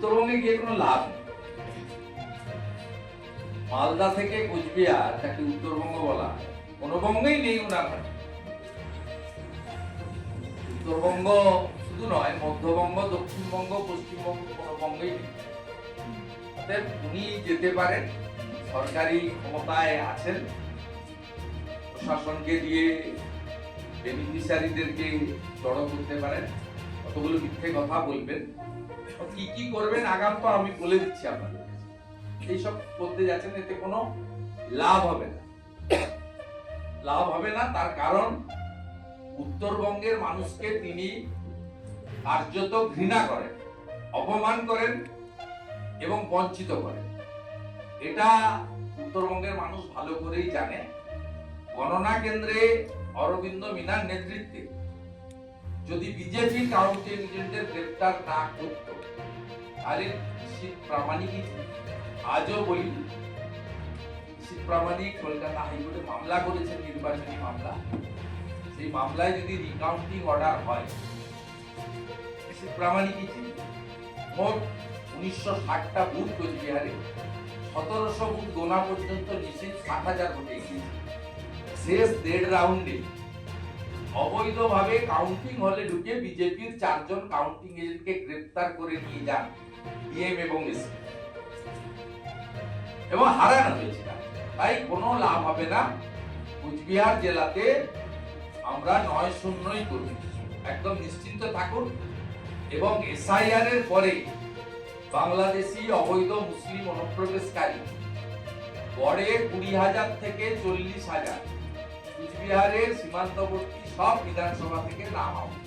উত্তরবঙ্গে গিয়ে কোনো লাভ নেই। মালদা থেকে কোচবিহার তাকে উত্তরবঙ্গ বলা হয়, কোনো বঙ্গেই নেই ওনার ভাষা। উত্তরবঙ্গ শুধু নয়, মধ্যবঙ্গ, দক্ষিণবঙ্গ, পশ্চিমবঙ্গ কোনো বঙ্গেই নেই। অতএব উনি যেতে পারেন, সরকারি ক্ষমতায় আছেন, প্রশাসনকে দিয়ে বেনিফিশিয়ারিদেরকে জড়ো করতে পারেন, কতগুলো মিথ্যে কথা বলবেন, কি কি করবেন আগাম তো আমি বলে দিচ্ছি আপনাদের। এইসব করতে যাচ্ছেন, এতে কোনো লাভ হবে না, লাভ হবে না। তার কারণ উত্তরবঙ্গের মানুষকে তিনি কার্যত ঘৃণা করেন, অপমান করেন এবং বঞ্চিত করেন। এটা উত্তরবঙ্গের মানুষ ভালো করেই জানে। গণনা কেন্দ্রে অরবিন্দ মিনার নেতৃত্বে যদি বিজেপি কাউন্টি এজেন্টদের গ্রেফতার না করত, তাহলে শীত প্রামাণিক আজও বলি, শীত প্রামাণিক কলকাতা হাইকোর্টে মামলা করেছেন, নির্বাচনী মামলা। সেই মামলায় যদি রিকাউন্টিং অর্ডার হয়, শীত প্রামাণিক মোট 1960টা বুথ কোচবিহারে, 1700 বুথ গোনা পর্যন্ত নিশ্চিত 60,000 ভোটে গিয়েছে। শেষ 1.5 রাউন্ডে অবৈধভাবে কাউন্টিং হলে ঢুকে বিজেপির 4 জন কাউন্টিং এজেন্টকে গ্রেফতার করে নিয়ে যান ডিএম এবং এসপি, এবং হারানো হয়েছে। তাই কোনো লাভ হবে না। কোচবিহার জেলাতে আমরা 9-0ই করব, একদম নিশ্চিন্ত থাকুন। এবং এসআইআর এর পরে বাংলাদেশি অবৈধ মুসলিম অনুপ্রবেশকারী গড়ে 20,000 থেকে 40,000 কোচবিহারের সীমান্তবর্তী সব বিধানসভা থেকে নাম হবে।